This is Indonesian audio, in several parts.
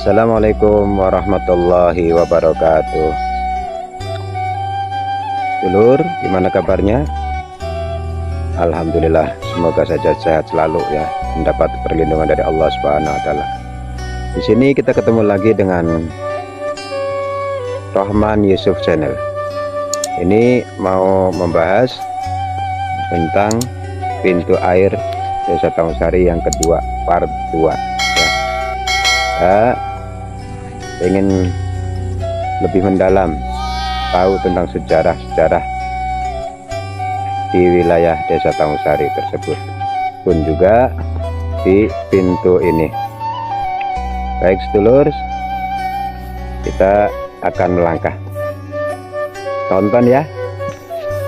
Assalamualaikum warahmatullahi wabarakatuh. Dulur, gimana kabarnya? Alhamdulillah, semoga saja sehat selalu ya, mendapat perlindungan dari Allah Subhanahu wa taala. Di sini kita ketemu lagi dengan Rohman Yusuf Channel. Ini mau membahas tentang pintu air Desa Tangusari yang kedua, part 2 ya. Saya ingin lebih mendalam tahu tentang sejarah-sejarah di wilayah Desa Tangusari tersebut, pun juga di pintu ini. Baik sedulur, kita akan melangkah. Tonton ya,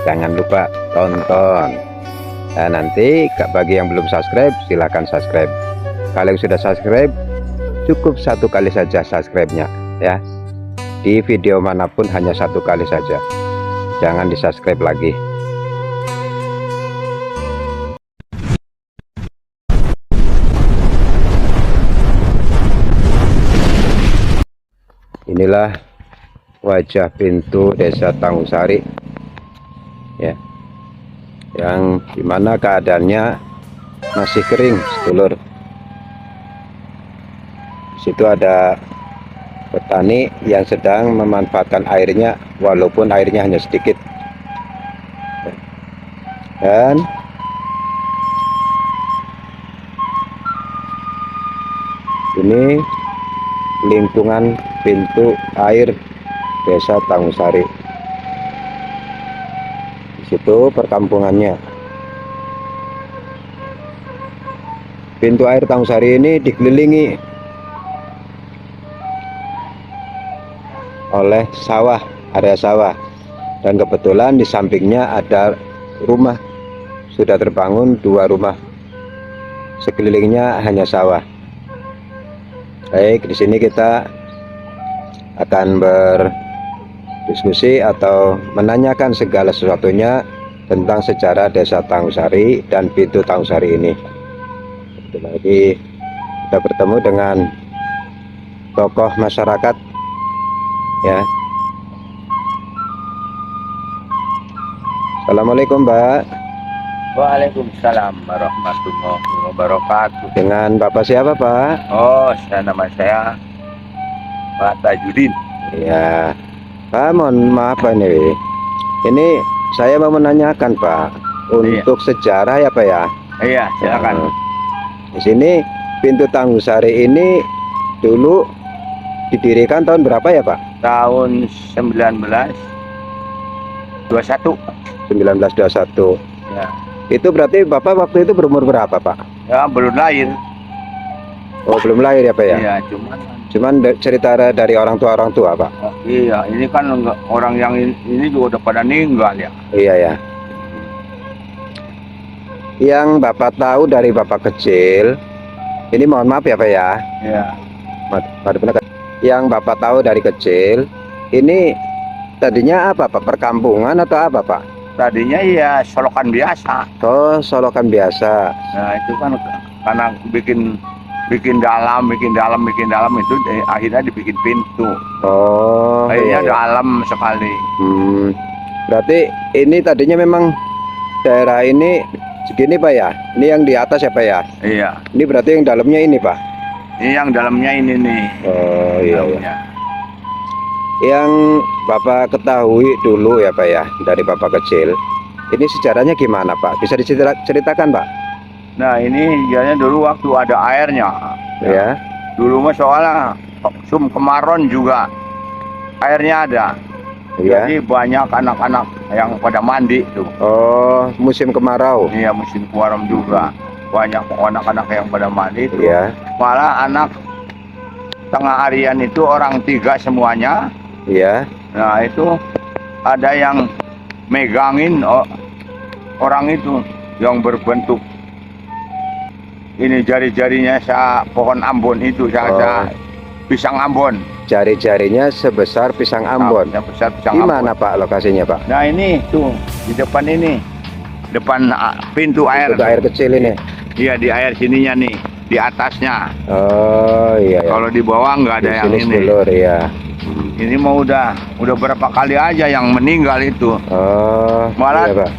jangan lupa tonton. Nah, nanti bagi yang belum subscribe silahkan subscribe. Kalau yang sudah subscribe, cukup satu kali saja subscribe-nya ya. Di video manapun hanya satu kali saja, jangan di subscribe lagi. Inilah wajah pintu Desa Tangusari ya, yang dimana keadaannya masih kering sedulur. Di situ ada petani yang sedang memanfaatkan airnya, walaupun airnya hanya sedikit. Dan ini lingkungan pintu air Desa Tangusari. Di situ perkampungannya. Pintu air Tangusari ini dikelilingi oleh sawah, area sawah, dan kebetulan di sampingnya ada rumah, sudah terbangun 2 rumah, sekelilingnya hanya sawah. Baik, di sini kita akan berdiskusi atau menanyakan segala sesuatunya tentang sejarah Desa Tangusari dan pintu Tangusari ini. Lagi kita bertemu dengan tokoh masyarakat ya. Assalamualaikum Mbak. Waalaikumsalam warahmatullahi wabarakatuh. Dengan Bapak siapa Pak? Oh, nama saya Pak Tajudin. Ya Pak, mohon maaf ini saya mau menanyakan Pak untuk sejarah ya Pak ya. Iya, silakan. Di sini pintu Tangusari ini dulu didirikan tahun berapa ya Pak? Tahun 1921. 1921 Ya. Itu berarti Bapak waktu itu berumur berapa Pak? Ya, belum lahir. Oh, belum lahir ya Pak ya? Iya, Cuman cerita dari orang tua Pak. Oh, iya, ini kan orang yang ini juga udah pada meninggal ya. Iya ya. Yang Bapak tahu dari Bapak kecil, ini mohon maaf ya Pak ya. Iya. Yang Bapak tahu dari kecil, ini tadinya apa Pak? Perkampungan atau apa Pak? Tadinya ya solokan biasa. Oh, solokan biasa. Nah, itu kan karena bikin dalam itu akhirnya dibikin pintu. Oh, Akhirnya iya. dalam sekali. Berarti ini tadinya memang daerah ini segini Pak ya? Ini yang di atas ya Pak ya? Iya. Ini berarti yang dalamnya ini Pak? Ini yang dalamnya ini nih. Oh iya, iya. Dalamnya. Yang Bapak ketahui dulu ya Pak ya, dari Bapak kecil, ini sejarahnya gimana Pak? Bisa diceritakan Pak? Nah, ini sejarahnya dulu waktu ada airnya. Ya. Dulu mah soalnya musim kemarau juga airnya ada. Ya. Jadi banyak anak-anak yang pada mandi tuh. Oh, musim kemarau. Iya, musim kemarau juga. Banyak anak-anak yang pada mandi tuh. Ya. Malah anak tengah harian itu orang 3 semuanya. Iya. Nah, itu ada yang megangin orang itu yang berbentuk ini jari-jarinya pohon Ambon itu, pisang Ambon. Jari-jarinya sebesar pisang Ambon. Sebesar pisang Gimana Ambon. Pak lokasinya Pak? Nah, ini tuh di depan pintu air. Pintu air kecil ini. Iya, di air sininya nih. di atasnya. Oh iya ya. Kalau di bawah nggak ada Di yang sini ini. sedulur ya. Ini mau udah berapa kali aja yang meninggal itu. Oh Malah- iya Pak.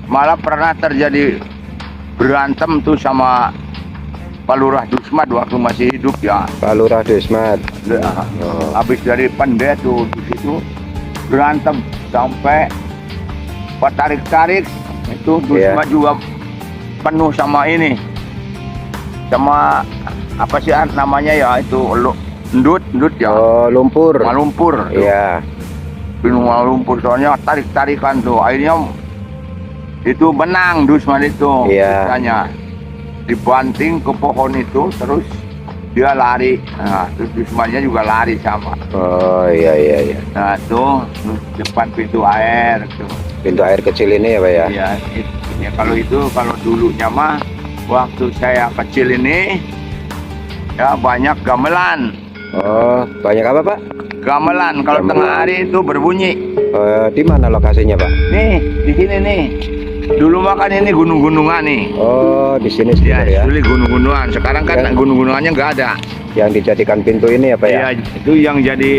Malah pernah terjadi berantem tuh sama Pak Lurah Dusmat waktu masih hidup ya. Pak Lurah Dusmat. Oh. Habis dari pendet tuh di situ berantem sampai tarik-tarik itu Dusmat juga penuh sama ini, sama apa sih namanya ya itu ndut ya. Oh lumpur. Malumpur. Iya. Penuh malumpur soalnya tarik-tarikan tuh akhirnya itu menang Dusman itu. Iya. Katanya dibanting ke pohon itu terus dia lari. Nah, terus Dusmannya juga lari sama. Oh iya iya iya. Nah, tuh depan pintu air tuh. Pintu air kecil ini ya Pak ya. Iya, ya kalau dulunya mah waktu saya kecil ini ya banyak gamelan. Oh banyak apa Pak? Gamelan kalau Gamelan. tengah hari itu berbunyi. Di mana lokasinya Pak? Nih, di sini nih. Dulu mah kan ini gunung-gunungan nih. Oh di sini Ya, sedulur ya. dulu gunung-gunungan. Sekarang kan Ya. gunung-gunungannya nggak ada. Yang dijadikan pintu ini ya Pak ya. Iya, itu yang jadi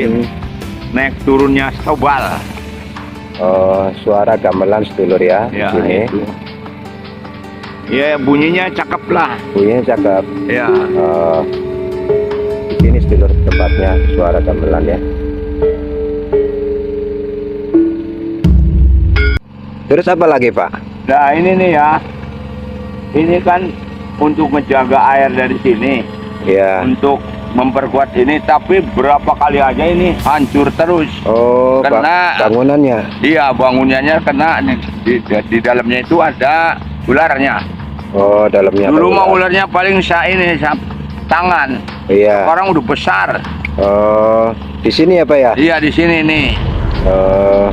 naik turunnya tebal. Oh suara gamelan sedulur ya. Ya, Di sini. itu. Ya, bunyinya cakep lah. Bunyinya cakep. Ya, Di sini sedulur tempatnya suara gamelan ya. Terus apa lagi Pak? nah ini nih ya. Ini kan untuk menjaga air dari sini, Ya. untuk memperkuat ini. Tapi berapa kali aja ini hancur terus. Oh Karena- bangunannya. Iya, bangunannya kena di dalamnya itu ada ularnya. Oh dalamnya. ada Dulu mah ular. ularnya paling tangan. Iya. Orang udah besar. Oh di sini ya Pak ya. Iya, di sini nih. Oh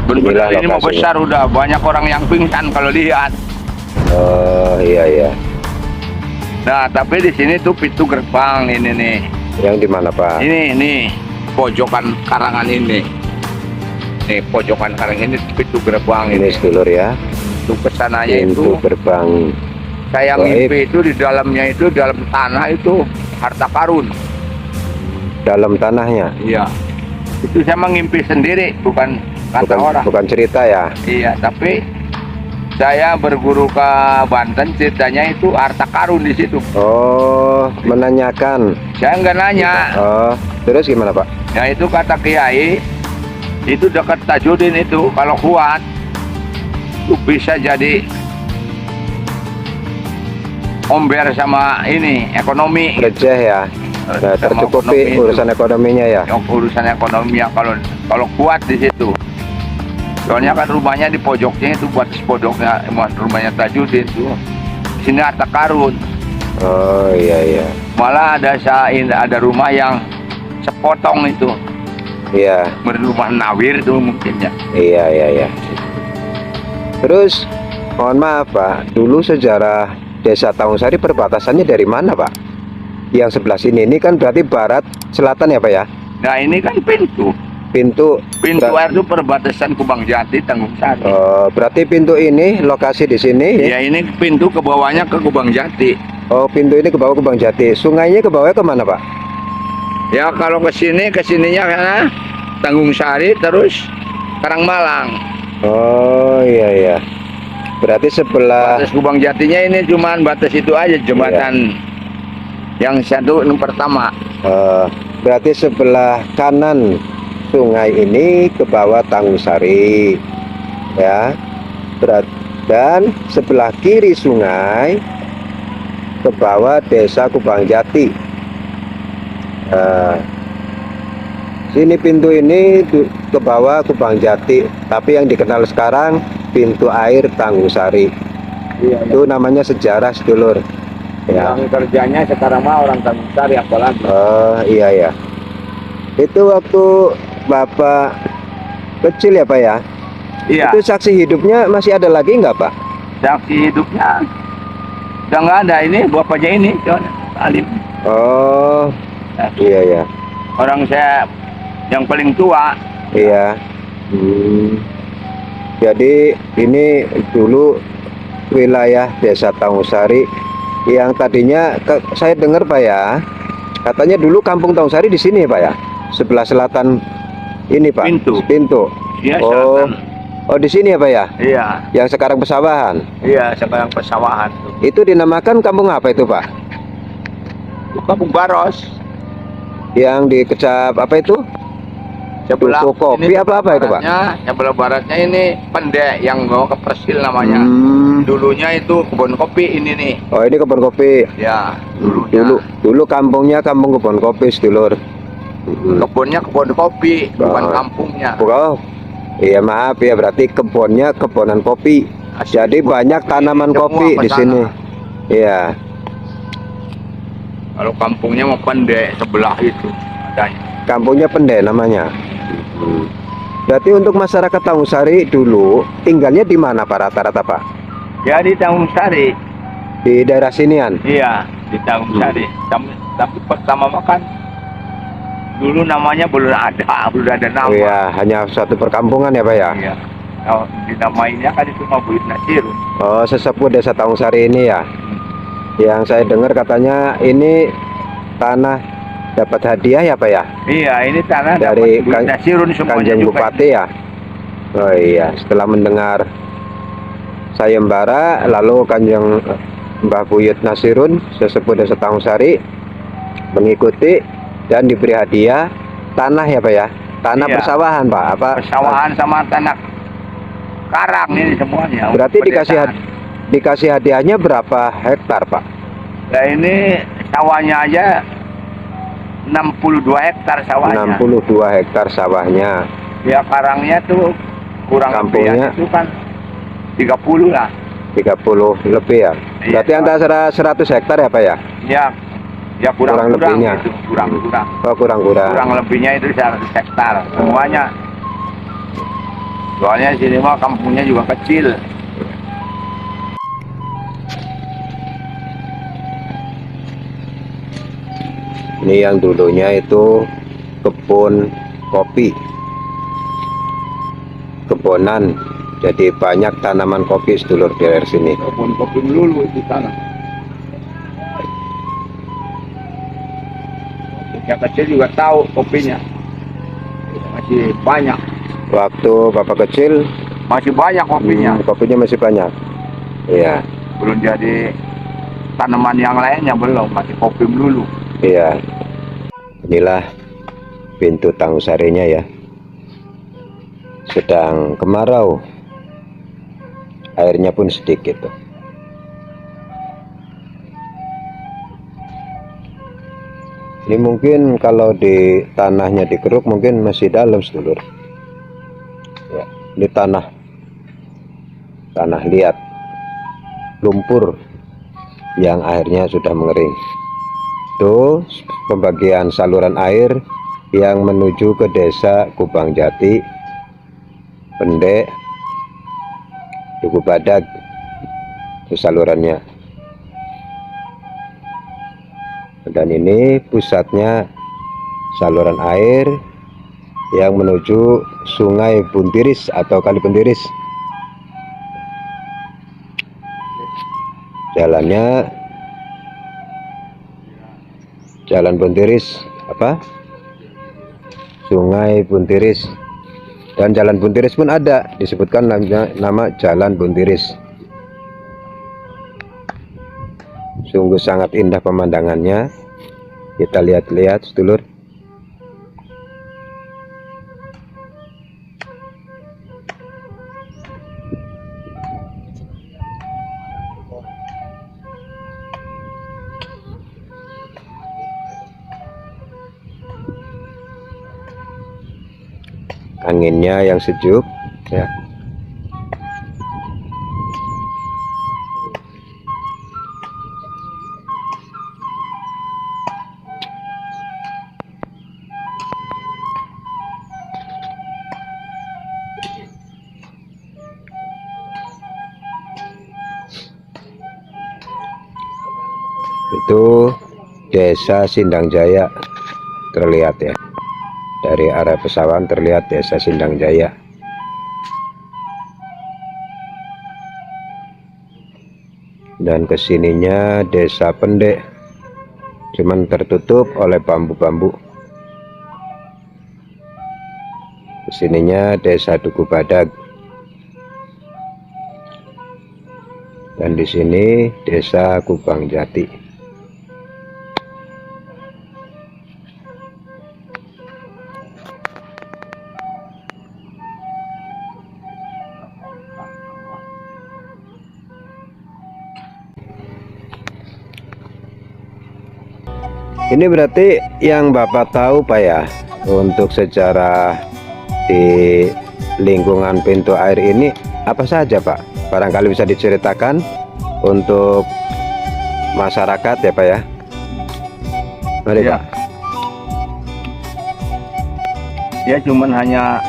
Benar-benar Inilah ini mau lokasinya. besar udah banyak orang yang pingsan kalau lihat. oh iya iya. Nah, tapi di sini tuh pintu gerbang ini nih. Yang di mana Pak? Ini nih pojokan karangan ini. Nih pojokan karangan ini pintu gerbang Ini ini. sedulur ya. Itu kesananya Pintu itu gerbang. saya Gaib. mimpi itu di dalamnya itu dalam tanah itu harta karun. Dalam tanahnya. Iya. Itu saya mengimpi sendiri, bukan kata orang. Bukan cerita ya. Iya, tapi saya berguru ke Banten, ceritanya itu harta karun di situ. Oh menanyakan. Saya nggak nanya. Oh terus gimana Pak? Ya itu kata Kiai, itu dekat Tajudin itu kalau kuat itu bisa jadi omber sama ini ekonomi. Receh ya. Nah, Sama tercukupi ekonomi itu. urusan ekonominya ya. Yang urusan ekonomi ya kalau kuat di situ. Soalnya kan rumahnya di pojoknya itu buat pojoknya rumahnya Tajudin tuh. Di sini harta karun. Oh iya iya. Malah ada rumah yang sepotong itu. Iya Rumah Nawir tuh mungkin ya. iya iya iya. Terus mohon maaf Pak, dulu sejarah Desa Tanggungsari perbatasannya dari mana Pak? Yang sebelah sini ini kan berarti barat selatan ya Pak ya? Nah ini kan pintu Pintu. air itu perbatasan Kubang Jati Tanggungsari. Berarti pintu ini lokasi di sini. Ya ini pintu ke bawahnya ke Kubang Jati. Oh pintu ini ke bawah ke Bang Jati. Sungainya ke bawah kemana Pak? Ya kalau kesininya karena Tanggungsari terus Karangmalang. Oh iya iya. Berarti sebelah. Batas Kubang Jatinya ini cuman batas itu aja jembatan yang satu yang pertama. Berarti sebelah kanan sungai ini ke bawah Tanggungsari ya. Dan sebelah kiri sungai ke bawah Desa Kubang Jati. Sini pintu ini ke bawah Kubang Jati, tapi yang dikenal sekarang pintu air Tanggungsari. Iya, Itu namanya sejarah sedulur ya. yang kerjanya sekarang mah orang Tanggungsari apalagi. Oh iya ya. Itu waktu Bapak kecil ya Pak ya? Iya. Itu saksi hidupnya masih ada lagi nggak Pak? Saksi hidupnya udah nggak ada, ini bapaknya ini Alim. Oh iya ya. Orang saya yang paling tua. Iya. Jadi ini dulu wilayah Desa Tangusari yang tadinya saya dengar Pak ya, katanya dulu Kampung Tangusari di sini Pak ya, sebelah selatan ini Pak. Pintu. Iya, Oh, selatan. oh di sini ya Pak ya? Iya, Yang sekarang pesawahan. iya, sekarang pesawahan tuh. Itu dinamakan kampung apa itu Pak? Kampung Baros. Yang dikecap apa itu? Sebelah Duku kopi ini apa itu Pak? Sebelah baratnya ini Pendek yang mau ke Persil namanya. Dulunya itu kebun kopi ini nih. Oh ini kebun kopi. Ya, dulunya. Dulu kampungnya kampung kebun kopi sedulur. Kebunnya kebun kopi, bukan kampungnya. Oh, iya maaf ya, berarti kebunnya kebonan kopi. Jadi banyak tanaman kopi di sini. Iya. Kalau kampungnya mau Pendek sebelah itu adanya. Kampungnya Pendek namanya. Berarti untuk masyarakat Tangusari dulu tinggalnya di mana Pak rata-rata Pak? Ya di Tangusari. Di daerah sinian. Iya, di Tangusari. Tapi pertama makan dulu namanya belum ada nama. Oh iya, hanya satu perkampungan ya Pak ya? Iya. Nah, dinamainya kan itu Buyut Nasirun. Oh, sesepuh Desa Tangusari ini ya. Yang saya dengar katanya ini tanah dapat hadiah ya Pak ya? Iya, ini tanah dari Buyut Nasirun semuanya Kanjeng juga. Bupati ya. Oh iya, setelah mendengar sayembara lalu Kanjeng Mbah Buyut Nasirun sesepuh Desa Tangusari mengikuti dan diberi hadiah tanah ya Pak ya? Tanah Iya. persawahan Pak, apa? Persawahan sama tanah karang ini semuanya. Berarti Pedesaan. dikasih hadiahnya berapa hektar Pak? Nah ini sawahnya aja 62 hektar sawahnya. 62 hektar sawahnya. Ya karangnya tuh kurang Kampungnya lebih itu kan 30 lah. 30 lebih ya. Iya, Berarti antara 100 hektar ya Pak ya? Ya kurang lebihnya. itu, kurang. Oh kurang. Kurang lebihnya itu 100 hektar semuanya. Soalnya sini mah kampungnya juga kecil. Ini yang dulunya itu kebun kopi, kebonan. Jadi banyak tanaman kopi sedulur di daerah sini. Kebun kopi melulu di sana. Yang kecil juga tahu kopinya. Masih banyak. Waktu Bapak kecil Masih banyak kopinya. kopinya masih banyak. Iya, Belum jadi tanaman yang lainnya belum. Masih kopi melulu. iya. Inilah pintu Tangusarinya ya. Sedang kemarau. Airnya pun sedikit tuh. Ini mungkin kalau di tanahnya dikeruk mungkin masih dalam sedulur. Ya, ini tanah liat, lumpur yang airnya sudah mengering. Itu pembagian saluran air yang menuju ke desa Kubang Jati, Pendek, Duku Badak. Itu salurannya. Dan ini pusatnya saluran air yang menuju Sungai Buntiris atau Kali Buntiris. Jalannya Jalan Buntiris apa? Sungai Buntiris. Dan Jalan Buntiris pun ada, disebutkan nama Jalan Buntiris. Sungguh sangat indah pemandangannya. Kita lihat-lihat sedulur. Anginnya yang sejuk ya. Itu Desa Sindang Jaya terlihat ya. Dari arah pesawahan terlihat Desa Sindang Jaya. Dan kesininya Desa Pendek, cuman tertutup oleh bambu-bambu. Kesininya Desa Duku Badag. Dan di sini Desa Kubang Jati. Ini berarti yang Bapak tahu Pak ya, untuk sejarah di lingkungan pintu air ini apa saja Pak? Barangkali bisa diceritakan untuk masyarakat ya Pak ya. Mari Ya. Pak. Ya cuman hanya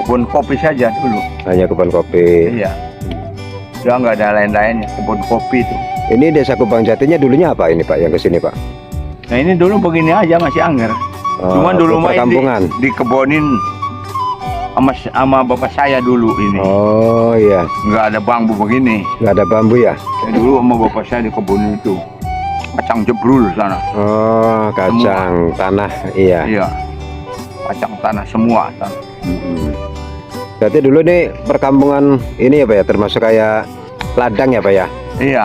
kebun kopi saja dulu. Hanya kebun kopi. Iya. Udah nggak ada lain-lainnya, kebun kopi itu. Ini Desa Kubang Jatinya dulunya apa ini Pak yang kesini Pak? Nah ini dulu begini aja masih angger. Cuman dulu mah perkampungan. dikebunin sama bapak saya dulu ini. Oh iya, Nggak ada bambu begini. nggak ada bambu ya? Ya, dulu sama bapak saya di kebun itu. Kacang jebrul sana. Oh, kacang tanah, iya. Iya. Kacang tanah semua sana. Mm-mm. Berarti dulu nih perkampungan ini ya Pak ya, termasuk kayak ladang ya Pak ya? Iya.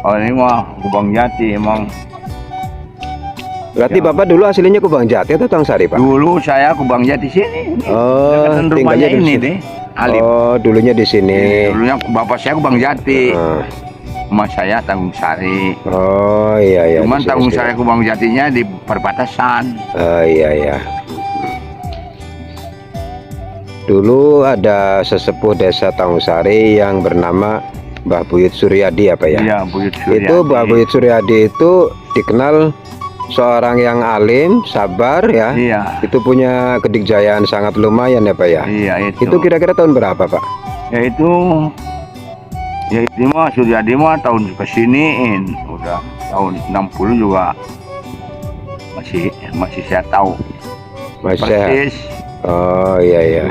Oh ini mah Kubang Jati emang. Berarti Ya. Bapak dulu aslinya Kubang Jati atau Tangsari Pak? Dulu saya Kubang Jati sini. Oh, Dekatan rumahnya tinggalnya di ini sini. deh. Alif. Oh, dulunya di sini. Dulunya bapak saya Kubang Jati. Ah. Sama saya Tanggung Sari. Oh iya iya. Cuman di sini Tanggung sini. Sari Kubang Jatinya di perbatasan. Oh iya iya. Dulu ada sesepuh Desa Tangsari yang bernama Mbah Buyut Suryadi ya Pak ya? Iya, Buyut Suryadi. Itu Mbah Buyut Suryadi itu dikenal seorang yang alim, sabar ya. Iya. Itu punya kedikjayaan sangat lumayan ya Pak ya. Iya itu. Itu kira-kira tahun berapa Pak? Ya itu mah Suryadi mah tahun kesiniin udah tahun 60 juga masih saya tahu Masih. persis. Oh iya iya.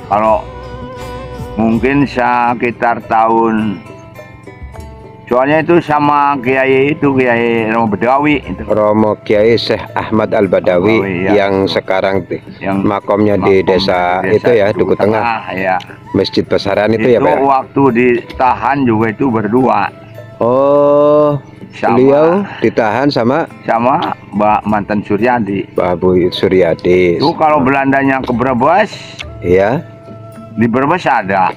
Kalau mungkin sekitar tahun, soalnya itu sama Kiai Romo Badawi itu. Romo Kiai Syekh Ahmad Al-Badawi Badawi, ya. yang sekarang Yang makomnya di desa itu ya, Duku Tengah, ya. Masjid Besaran itu ya Pak ya? Waktu ditahan juga itu berdua Oh, Sama. beliau ditahan sama sama Mbak Mantan Suryadi. Mbah Buyut Suryadi. Itu kalau Belandanya ke Brebes, Iya. di Brebes ada,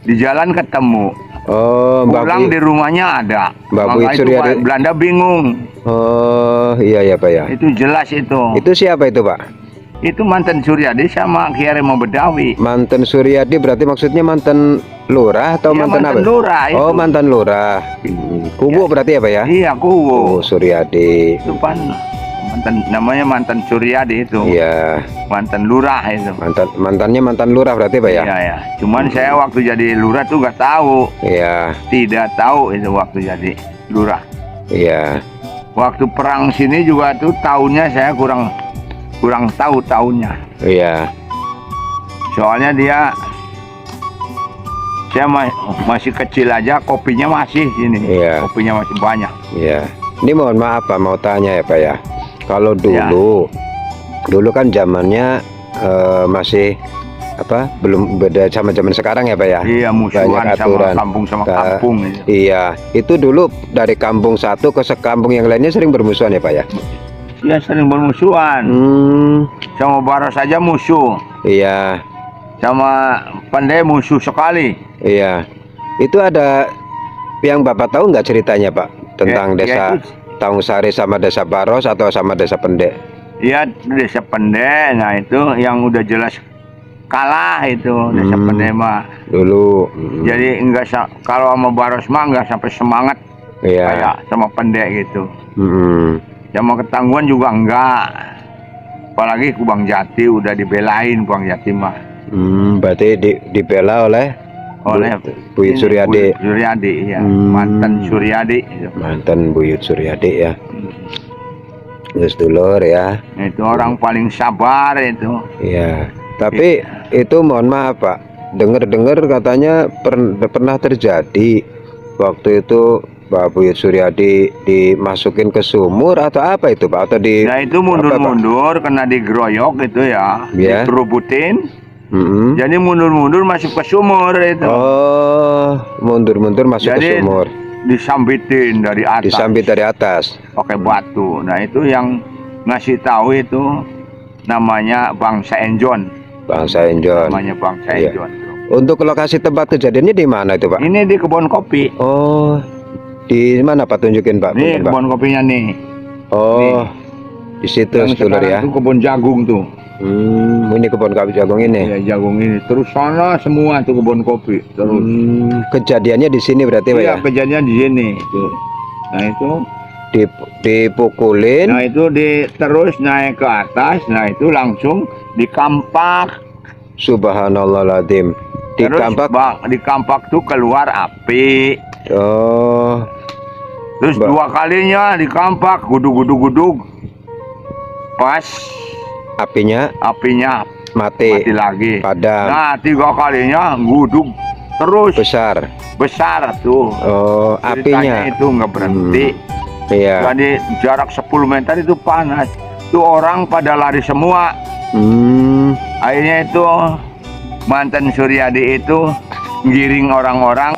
di jalan ketemu, Oh, Mbah pulang Buyut. di rumahnya ada. Mbak Maka Buyut itu Suryadi. Belanda bingung. Oh, iya ya Pak ya. Itu jelas itu. Itu siapa itu Pak? Itu Mantan Suryadi sama Kiai Romo Badawi. Mantan Suryadi berarti maksudnya mantan lurah atau Iya, mantan apa? lurah itu. Oh, mantan lurah. Kubu berarti ya Pak ya? Iya, Oh, kuwu. Suryadi. Itu kan namanya Mantan Suryadi itu. Iya, Mantan lurah itu. mantannya mantan lurah berarti Pak ya? Iya, ya. Cuman saya waktu jadi lurah tuh nggak tahu. Iya, Tidak tahu itu waktu jadi lurah. iya. Waktu perang sini juga tuh tahunnya saya kurang tahu tahunnya. Iya. Soalnya saya masih kecil aja, kopinya masih sini. Iya. Kopinya masih banyak. Iya. Ini mohon maaf Pak, mau tanya ya Pak ya. Kalau dulu, dulu kan zamannya masih apa? Belum beda sama zaman sekarang ya Pak ya. Iya, musuhan Banyak sama aturan. kampung sama Ka- kampung. Gitu. Iya, itu dulu dari kampung satu ke sekampung yang lainnya sering bermusuhan ya Pak ya. Iya, sering bermusuhan. Sama Baros saja musuh. Iya, Sama Pandai musuh sekali. iya. Itu ada yang Bapak tahu nggak ceritanya Pak tentang Ya, desa itu- Taungsari sama desa Baros atau sama desa Pendek? Iya, desa Pendek. Nah itu yang udah jelas kalah itu desa Pendek mah. Dulu. Jadi kalau sama Baros mah nggak sampai semangat Iya. kayak sama Pendek gitu. Mm-mm. Sama Ketangguhan juga enggak. Apalagi Kubang Jati udah dibelain Kubang Jati mah Berarti dibela oleh Buyut ini, Suryadi. Buyut Suryadi ya. Hmm. Mantan Suryadi itu. Mantan Buyut Suryadi ya. Terus dulur ya. Itu orang paling sabar itu. Iya. Tapi itu mohon maaf Pak. Dengar-dengar katanya pernah terjadi waktu itu Pak Buyut Suryadi dimasukin ke sumur atau apa itu Pak? Atau di Nah itu mundur-mundur kena digeroyok gitu ya, Ya. dikerubutin. Mm-mm. Jadi mundur-mundur masuk ke sumur itu. Oh, mundur-mundur masuk ke Jadi sumur. disambitin dari atas. Disambit dari atas. Pakai batu. Nah itu yang ngasih tahu itu namanya Bangsa Enjon. Bangsa Enjon. Namanya Bangsa Iya. Enjon. Untuk lokasi tempat kejadiannya di mana itu Pak? Ini di kebun kopi. Oh, di mana Pak, tunjukin Pak? Nih Punten, Pak. kebun kopinya nih. Oh, di situ Yang sedulur sekarang ya. itu kebun jagung tuh. Ini kebun kopi jagung ini. Iya jagung ini. Terus sana semua tuh kebun kopi. Terus. Kejadiannya di sini berarti Pak Iya ya? kejadian di sini. Tuh. Nah itu. Dipukulin. Nah itu terus naik ke atas. Nah itu langsung dikampak. Subhanallahadzim. Terus Dikampak. di kampak tuh keluar api. Oh, Terus dua kalinya di kampak gudug. Pas apinya apinya mati lagi. padam. Nah 3 kalinya gudug terus besar. tuh. Oh, Ceritanya apinya. itu nggak berhenti. Iya. Jadi jarak 10 meter itu panas. Itu orang pada lari semua. Akhirnya itu mantan Suryadi itu ngiring orang-orang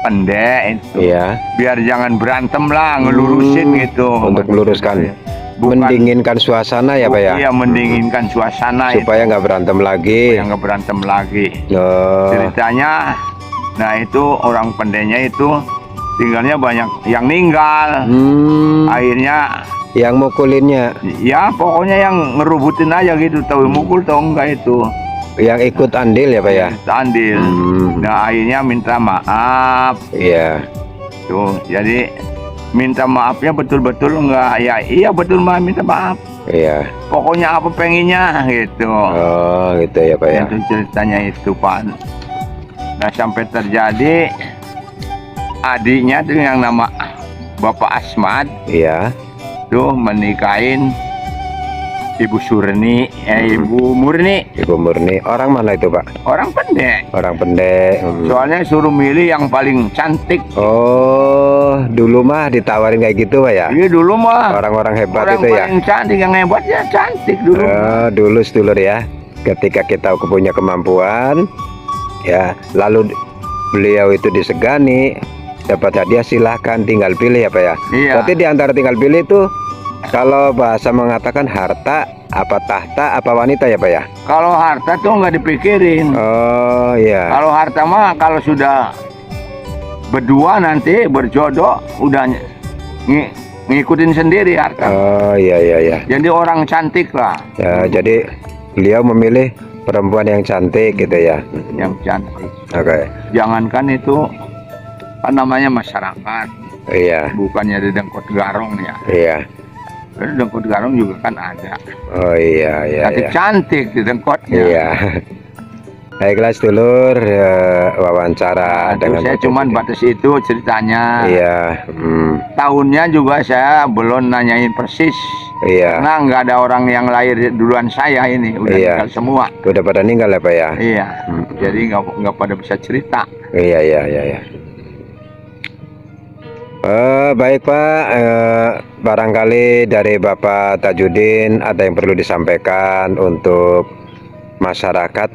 pendek itu. Iya. Biar jangan berantem lah, ngelurusin gitu. Untuk meluruskan. Mendinginkan suasana ya Pak ya? Iya, mendinginkan suasana supaya nggak berantem lagi. supaya nggak berantem lagi. Oh. Ceritanya, nah itu orang pendeknya itu tinggalnya banyak yang meninggal. Akhirnya yang mukulinnya, ya pokoknya yang ngerubutin aja gitu, tahu mukul tahu enggak itu. yang ikut andil ya Pak ya? Andil. Nah akhirnya minta maaf. Iya. Tuh, jadi minta maafnya betul-betul enggak ya, iya betul mah minta maaf. Iya. Pokoknya apa pengennya gitu. Oh gitu ya Pak ya. Itu ceritanya itu Pak. Nah sampai terjadi adiknya tuh yang nama Bapak Asmad Iya. tuh menikahin Ibu Surni, Ibu Murni. Ibu Murni. Orang mana itu Pak? Orang pendek. Orang pendek. Soalnya suruh milih yang paling cantik. Oh, dulu mah ditawarin kayak gitu Pak ya? Iya dulu mah. Orang-orang hebat Orang itu ya? paling cantik, yang hebat ya cantik dulu. Dulu sedulur ya. Ketika kita punya kemampuan, ya, lalu beliau itu disegani, dapat hadiah, silahkan tinggal pilih ya Pak ya? Iya. Berarti di antara tinggal pilih itu, kalau bahasa mengatakan harta, apa tahta, apa wanita ya Pak ya? Kalau harta tuh nggak dipikirin. Oh iya. Kalau harta mah kalau sudah berdua nanti berjodoh udah ngikutin sendiri harta. Oh iya iya iya. Jadi orang cantik lah. Ya, jadi beliau memilih perempuan yang cantik gitu ya? Yang cantik. Oke. Jangankan itu kan namanya masyarakat, Iya. bukannya di Dengkot Garong ya. Iya. Di Dengkot Garong juga kan ada. Oh iya iya iya. Cantik di Dengkotnya. Iya. Baiklah sedulur, wawancara Nah, dengan saya cuman batas itu ceritanya. Iya. Tahunnya juga saya belum nanyain persis. Iya. Karena nggak ada orang yang lahir duluan saya ini, udah Iya. meninggal semua. Udah pada ninggal ya Pak ya? Iya. Jadi nggak pada bisa cerita. Iya iya iya iya. Baik Pak, barangkali dari Bapak Tajudin ada yang perlu disampaikan untuk masyarakat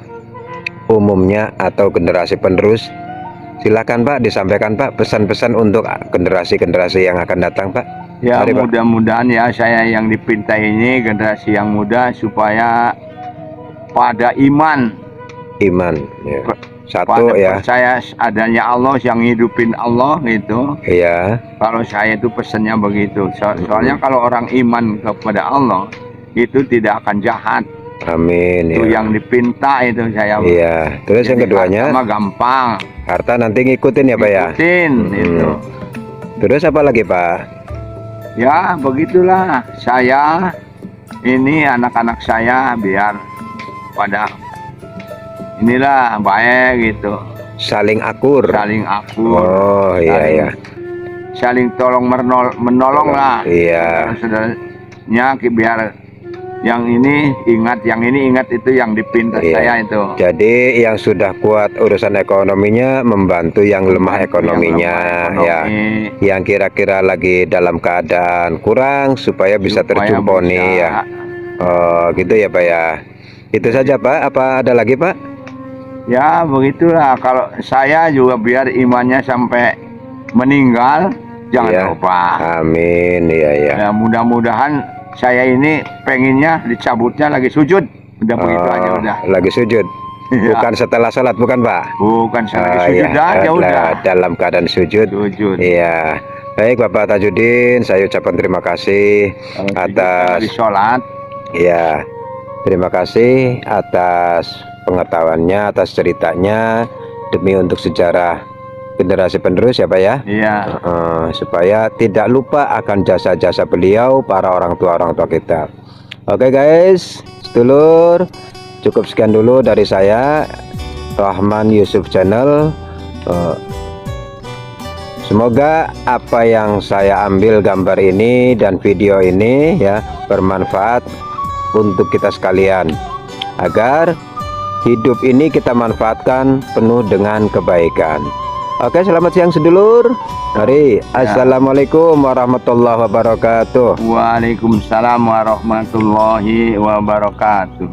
umumnya atau generasi penerus. Silakan Pak, disampaikan Pak pesan-pesan untuk generasi-generasi yang akan datang Pak. Ya Mari, Pak. mudah-mudahan ya saya yang dipinta ini generasi yang muda supaya pada iman, Iman ya. Satu pada ya. percaya adanya Allah yang hidupin Allah gitu. Iya. Kalau saya itu pesannya begitu. Soalnya kalau orang iman kepada Allah itu tidak akan jahat. Amin Itu ya. yang dipinta itu saya. Iya. Terus yang Jadi keduanya, harta mah gampang. harta nanti ngikutin ya Pak ya. Ikutin itu. Terus apa lagi Pak? Ya begitulah saya ini anak-anak saya biar pada inilah baik gitu, Saling akur. saling akur. Oh iya iya. Saling tolong menolong lah. Iya. Saudaranya biar yang ini ingat, yang ini ingat, itu yang dipinta Iya. saya itu. Jadi yang sudah kuat urusan ekonominya membantu yang lemah ekonominya, Yang lemah ya. ekonomi, Yang kira-kira lagi dalam keadaan kurang supaya bisa supaya tercumponi bisa. ya. Oh, gitu ya Pak ya. Itu saja Pak. Apa ada lagi Pak? Ya begitulah, kalau saya juga biar imannya sampai meninggal, jangan Iya. lupa. Amin. Iya ya. Ya, mudah-mudahan saya ini pengennya dicabutnya lagi sujud. Udah begitu aja Oh, udah. lagi sujud. Iya. Bukan setelah sholat, bukan Pak? Bukan saya lagi Oh, sujud iya. aja udah. Dalam keadaan sujud. Sujud. Iya. Baik Bapak Tajudin, saya ucapkan terima kasih Kalau sujud atas lagi sholat. ya, terima kasih atas pengetahuannya, atas ceritanya demi untuk sejarah generasi penerus ya Pak ya. Iya. Supaya tidak lupa akan jasa-jasa beliau, para orang tua kita. Oke guys, sedulur, cukup sekian dulu dari saya, Rahman Yusuf Channel. Semoga apa yang saya ambil gambar ini dan video ini ya bermanfaat untuk kita sekalian, agar hidup ini kita manfaatkan penuh dengan kebaikan. Oke, selamat siang sedulur. Mari, assalamualaikum warahmatullahi wabarakatuh. Waalaikumsalam warahmatullahi wabarakatuh.